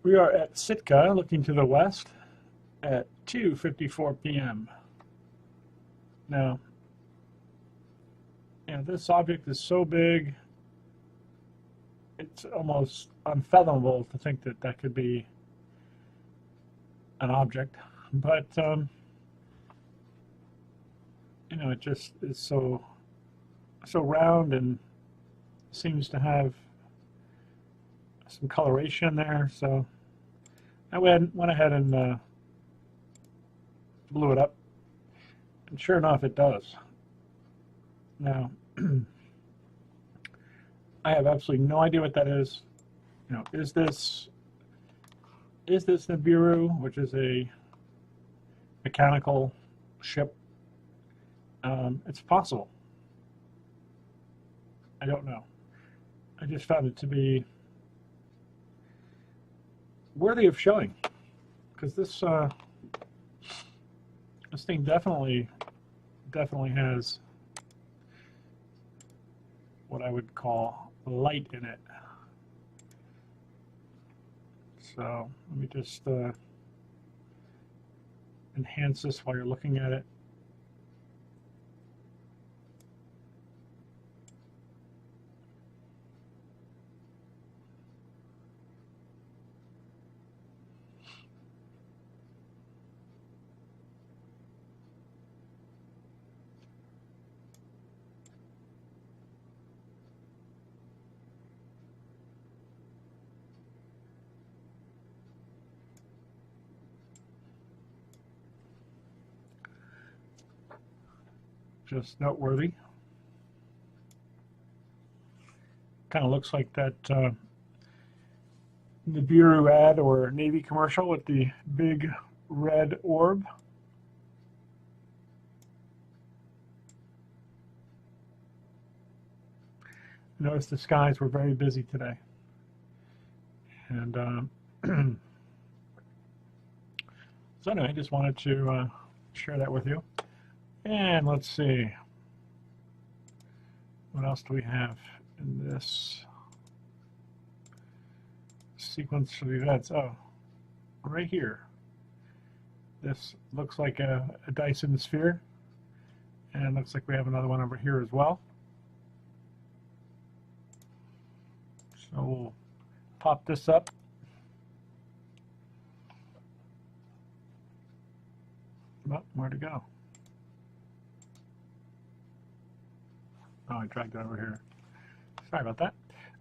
We are at Sitka, looking to the west at 2:54 p.m. Now, this object is so big, it's almost unfathomable to think that that could be an object. But, it just is so round and seems to have some coloration there. So I went ahead and blew it up, and sure enough, it does. Now, I have absolutely no idea what that is. Is this Nibiru, which is a mechanical ship? It's possible. I don't know. I just found it to be worthy of showing, because this thing definitely has what I would call light in it. So let me just enhance this while you're looking at it. Just noteworthy. Kind of looks like that Nibiru ad or Navy commercial with the big red orb. Notice the skies were very busy today. And so anyway, I just wanted to share that with you. And let's see, what else do we have in this sequence of events? Oh, right here. This looks like a Dyson sphere, and it looks like we have another one over here as well. So we'll pop this up. Oh, where'd it go? Oh, I dragged it over here. Sorry about that.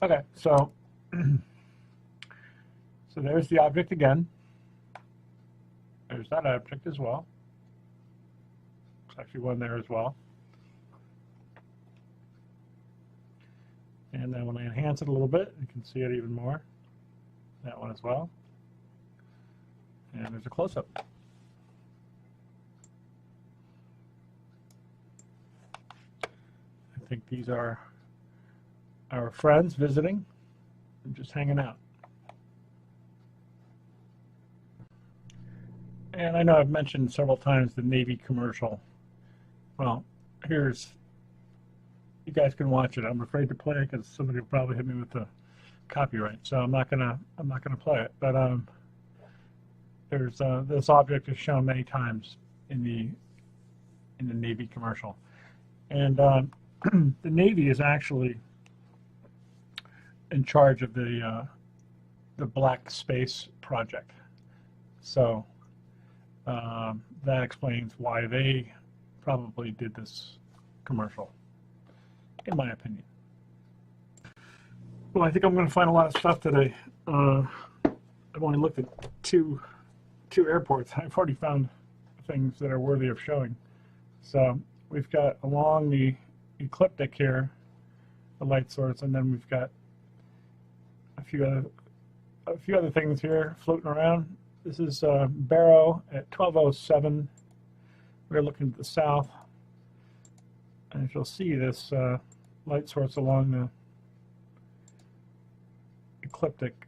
Okay, so so there's the object again. There's that object as well. There's actually one there as well. And then when I enhance it a little bit, you can see it even more. That one as well. And there's a close-up. I think these are our friends visiting and just hanging out. And I know I've mentioned several times the Navy commercial. Well, you guys can watch it. I'm afraid to play it because somebody will probably hit me with the copyright, so I'm not gonna play it. But there's this object is shown many times in the Navy commercial, and the Navy is actually in charge of the Black Space Project. So that explains why they probably did this commercial, in my opinion. Well, I think I'm going to find a lot of stuff today. I've only looked at two airports. I've already found things that are worthy of showing. So we've got along the ecliptic here, the light source, and then we've got a few other things here floating around. This is Barrow at 12:07. We're looking to the south, and as you'll see, this light source along the ecliptic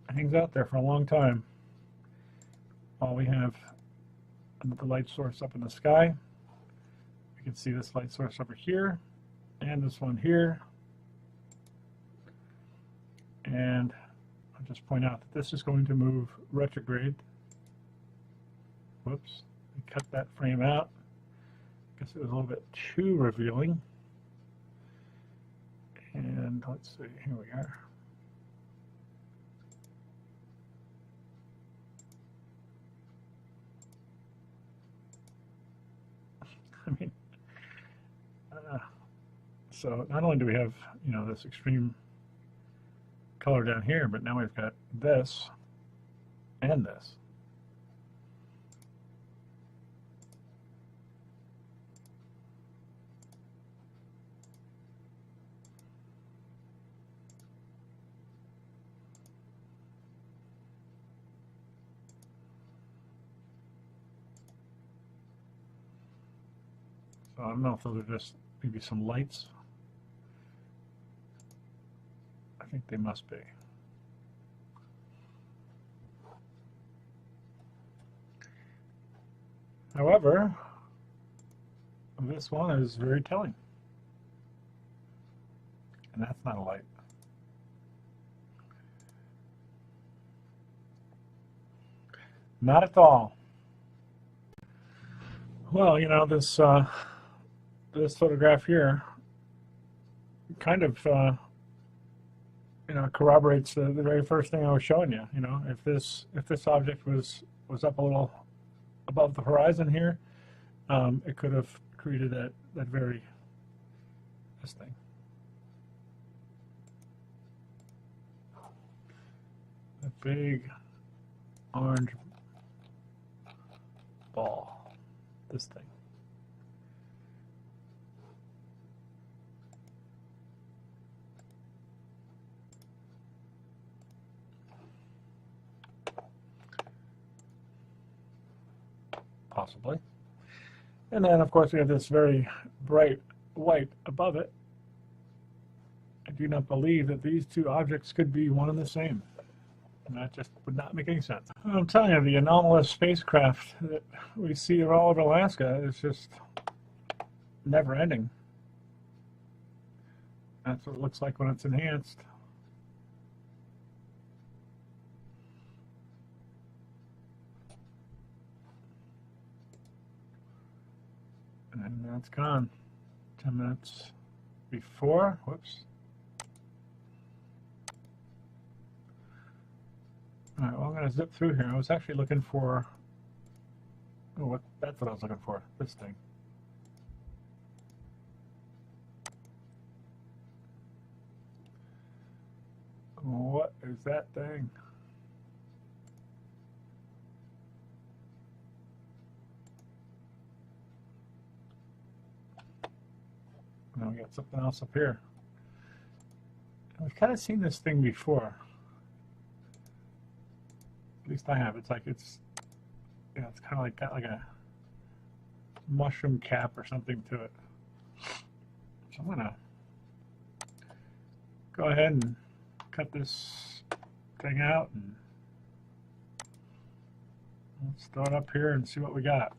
hangs out there for a long time. While we have the light source up in the sky, we can see this light source over here, and this one here, and I'll just point out that this is going to move retrograde. Whoops, I cut that frame out. Guess it was a little bit too revealing. And let's see, here we are. I mean, so not only do we have, you know, this extreme color down here, but now we've got this and this. So I don't know if those are just maybe some lights. I think they must be. However, this one is very telling. And that's not a light. Not at all. Well, you know, this this photograph here kind of you know, corroborates the very first thing I was showing you. You know, if this object was up a little above the horizon here, it could have created this thing. A big orange ball. This thing. Possibly. And then, of course, we have this very bright white above it. I do not believe that these two objects could be one and the same. And that just would not make any sense. I'm telling you, the anomalous spacecraft that we see all over Alaska is just never ending. That's what it looks like when it's enhanced. And that's gone. 10 minutes before. Whoops. All right, well, I'm going to zip through here. I was actually looking for, oh, that's what I was looking for, this thing. What is that thing? Now we got something else up here. I've kind of seen this thing before. At least I have. It's like it's kind of like got like a mushroom cap or something to it. So I'm gonna go ahead and cut this thing out and let's throw it up here and see what we got.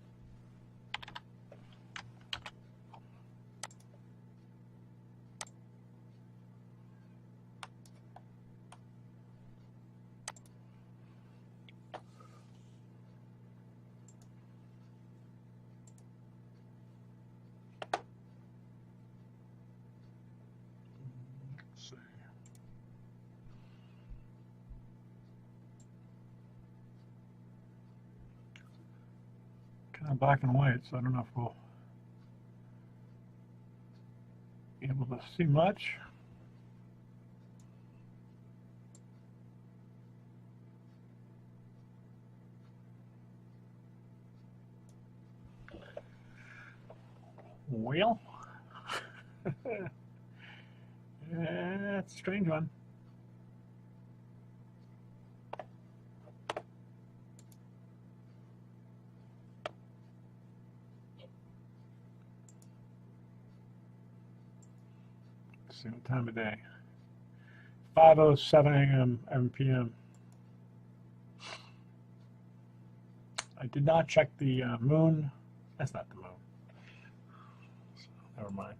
Kind of black and white, so I don't know if we'll be able to see much. Well, that's a strange one. Let's see what time of day. 5:07 a.m. and p.m. I did not check the moon. That's not the moon. So, never mind.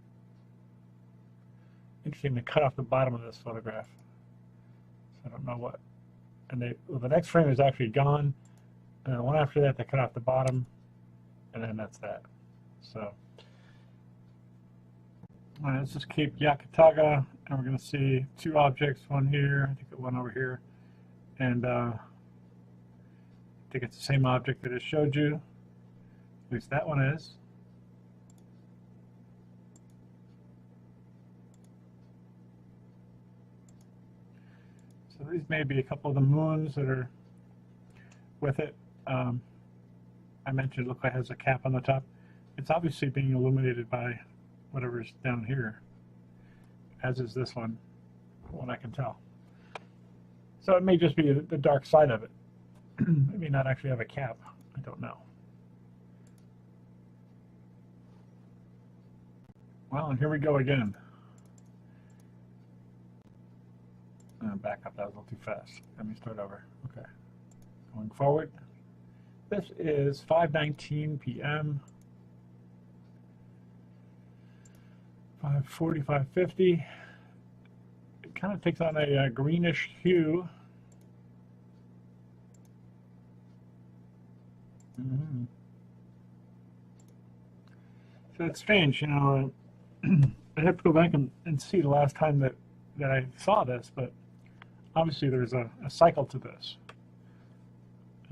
Interesting to cut off the bottom of this photograph. So I don't know what and the next frame is actually gone. And the one after that, they cut off the bottom, and then that's that. So, all right, let's just keep Yakutaga, and we're going to see two objects, one here, I think one over here, and I think it's the same object that I showed you. At least that one is. So these may be a couple of the moons that are with it. I mentioned it looks like it has a cap on the top. It's obviously being illuminated by whatever's down here, as is this one, from what I can tell. So it may just be the dark side of it. It may not actually have a cap. I don't know. Well, and here we go again. Back up, that was a little too fast. Let me start over. Okay. Going forward. This is 5:19 p.m. 5:40, 5:50. It kind of takes on a greenish hue. So it's strange, you know. I have to go back and see the last time that I saw this, but obviously there's a cycle to this.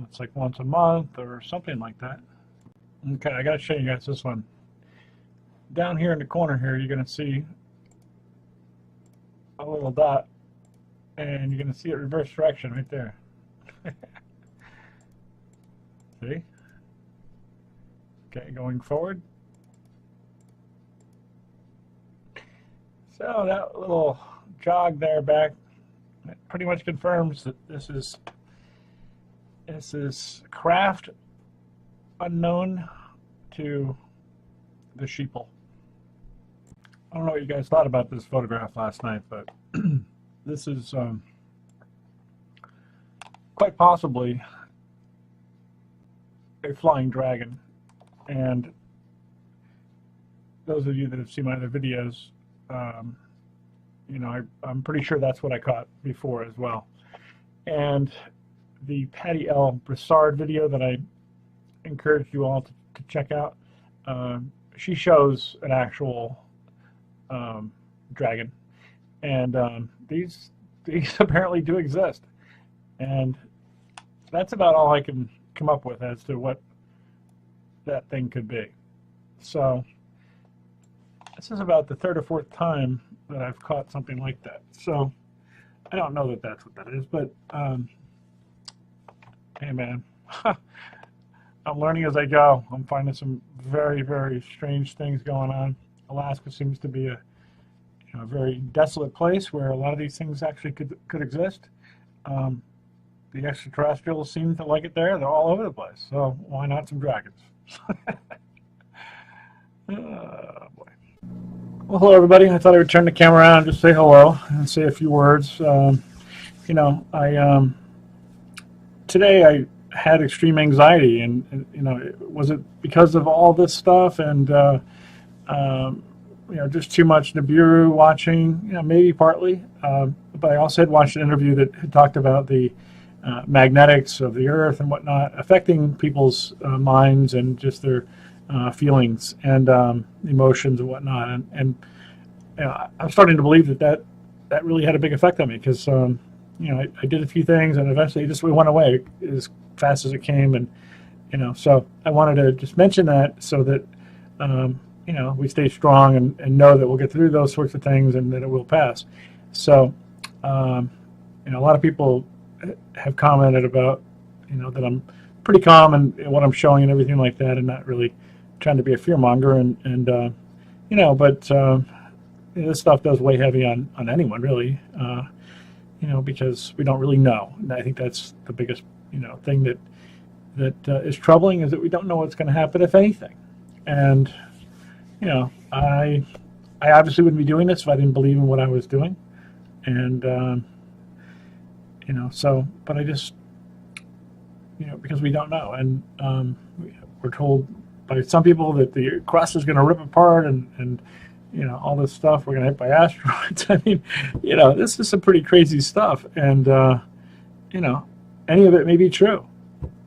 It's like once a month or something like that. Okay, I gotta show you guys this one. Down here in the corner here, you're gonna see a little dot, and you're gonna see it reverse direction right there. See? Okay, going forward. So that little jog there back, it pretty much confirms that this is craft unknown to the sheeple. I don't know what you guys thought about this photograph last night, but this is quite possibly a flying dragon. And those of you that have seen my other videos, you know, I'm pretty sure that's what I caught before as well. And the Patty L. Broussard video that I encourage you all to check out, she shows an actual dragon, and these apparently do exist, and that's about all I can come up with as to what that thing could be. So this is about the third or fourth time that I've caught something like that. So I don't know that that's what that is, but hey man, I'm learning as I go. I'm finding some very, very strange things going on. Alaska seems to be a very desolate place where a lot of these things actually could exist. The extraterrestrials seem to like it there. They're all over the place. So why not some dragons? Oh, boy. Well, hello everybody. I thought I would turn the camera around and just say hello and say a few words. You know, today I had extreme anxiety, and you know, was it because of all this stuff and you know, just too much Nibiru watching? You know, maybe partly, but I also had watched an interview that had talked about the magnetics of the Earth and whatnot affecting people's minds and just their feelings and emotions and whatnot, and you know, I'm starting to believe that really had a big effect on me, because you know, I did a few things and eventually it went away as fast as it came, and you know, so I wanted to just mention that so that you know, we stay strong and know that we'll get through those sorts of things and that it will pass. So you know, a lot of people have commented about, you know, that I'm pretty calm and what I'm showing and everything like that, and not really trying to be a fearmonger, and you know, but you know, this stuff does weigh heavy on anyone really, you know, because we don't really know, and I think that's the biggest, you know, thing that is troubling, is that we don't know what's going to happen, if anything. And you know, I obviously wouldn't be doing this if I didn't believe in what I was doing, and you know, so, but I just, you know, because we don't know, and we're told by some people that the crust is going to rip apart, and you know, all this stuff, we're going to hit by asteroids. I mean, you know, this is some pretty crazy stuff, and you know, any of it may be true.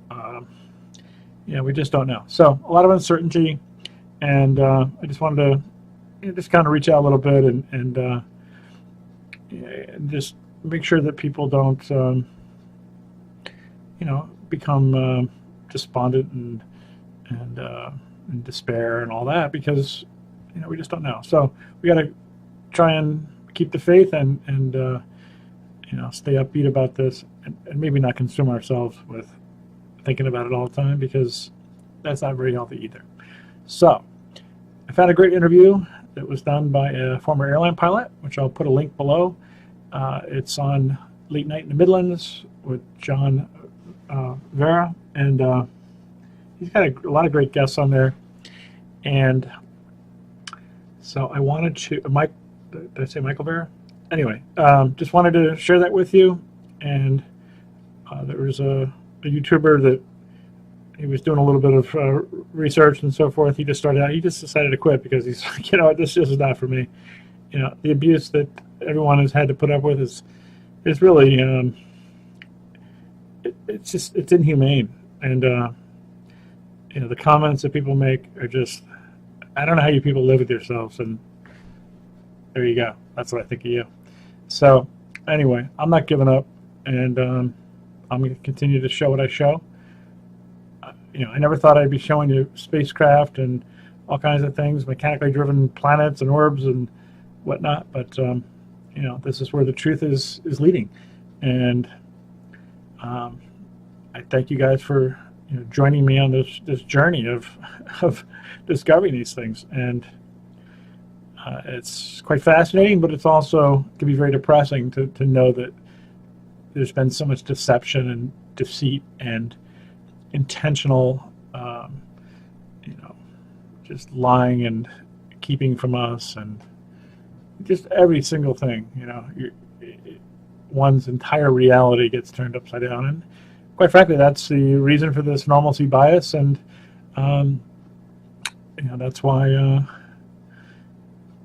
Um, we just don't know. So a lot of uncertainty, and I just wanted to just kind of reach out a little bit and just make sure that people don't, become despondent and despair and all that, because we just don't know. So we got to try and keep the faith and stay upbeat about this, and maybe not consume ourselves with thinking about it all the time, because that's not very healthy either. So I found a great interview that was done by a former airline pilot, which I'll put a link below. It's on Late Night in the Midlands with John Vera, and he's got a lot of great guests on there. And so I wanted to, did I say Michael Vera? Anyway, just wanted to share that with you. And there was a YouTuber that he was doing a little bit of research and so forth. He just decided to quit because he's like, this just is not for me. The abuse that everyone has had to put up with is really, it's inhumane. And, the comments that people make are just, I don't know how you people live with yourselves. And there you go. That's what I think of you. So anyway, I'm not giving up, and I'm going to continue to show what I show. I never thought I'd be showing you spacecraft and all kinds of things, mechanically driven planets and orbs and whatnot. But this is where the truth is leading, and I thank you guys for joining me on this journey of discovering these things. And it's quite fascinating, but it's also can be very depressing to know that there's been so much deception and deceit and intentional, just lying and keeping from us, and just every single thing. One's entire reality gets turned upside down, and quite frankly, that's the reason for this normalcy bias, and that's why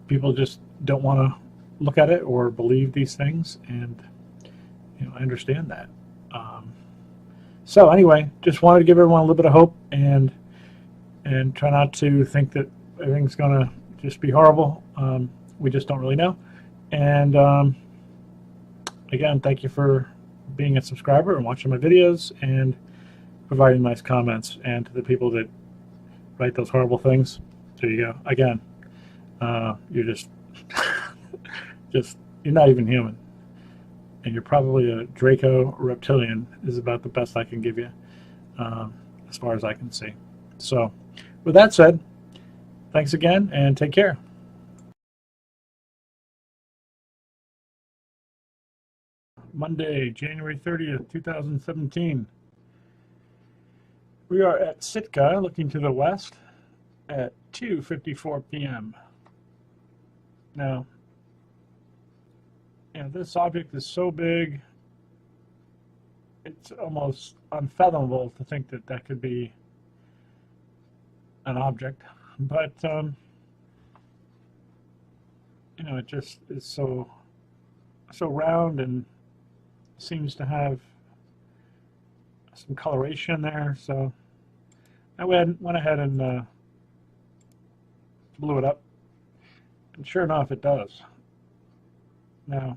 people just don't want to look at it or believe these things, and I understand that. So anyway, just wanted to give everyone a little bit of hope, and try not to think that everything's going to just be horrible. We just don't really know. And again, thank you for being a subscriber and watching my videos and providing nice comments. And to the people that write those horrible things, there you go. Again, you're just you're not even human. And you're probably a Draco reptilian is about the best I can give you, as far as I can see. So with that said, thanks again, and take care. Monday, January 30th, 2017. We are at Sitka, looking to the west, at 2:54 p.m. Now, this object is so big, it's almost unfathomable to think that that could be an object. But, it just is so round, and seems to have some coloration there. So I went ahead and blew it up, and sure enough, it does. Now,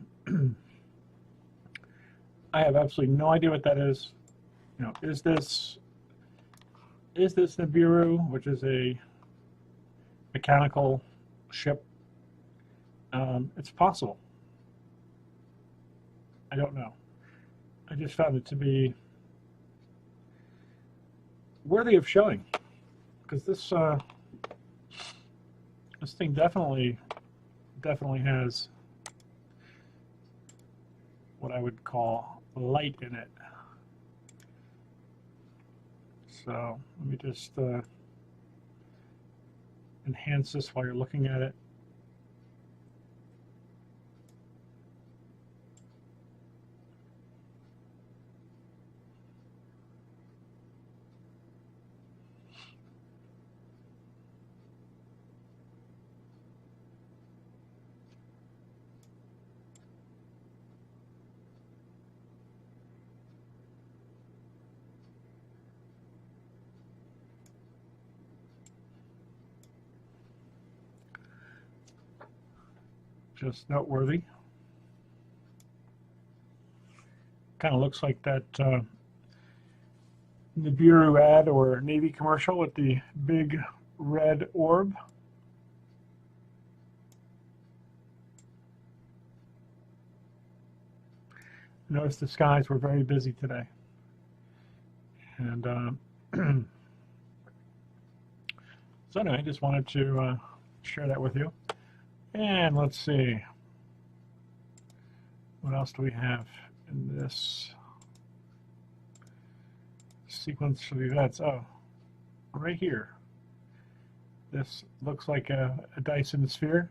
I have absolutely no idea what that is. Is this Nibiru, which is a mechanical ship? It's possible. I don't know. I just found it to be worthy of showing, because this thing definitely has what I would call light in it. So let me just enhance this while you're looking at it. just noteworthy. Kind of looks like that Nibiru ad or Navy commercial with the big red orb. Notice the skies were very busy today. And so anyway, I just wanted to share that with you. And let's see. What else do we have in this sequence of events? Oh, right here. This looks like a Dyson sphere.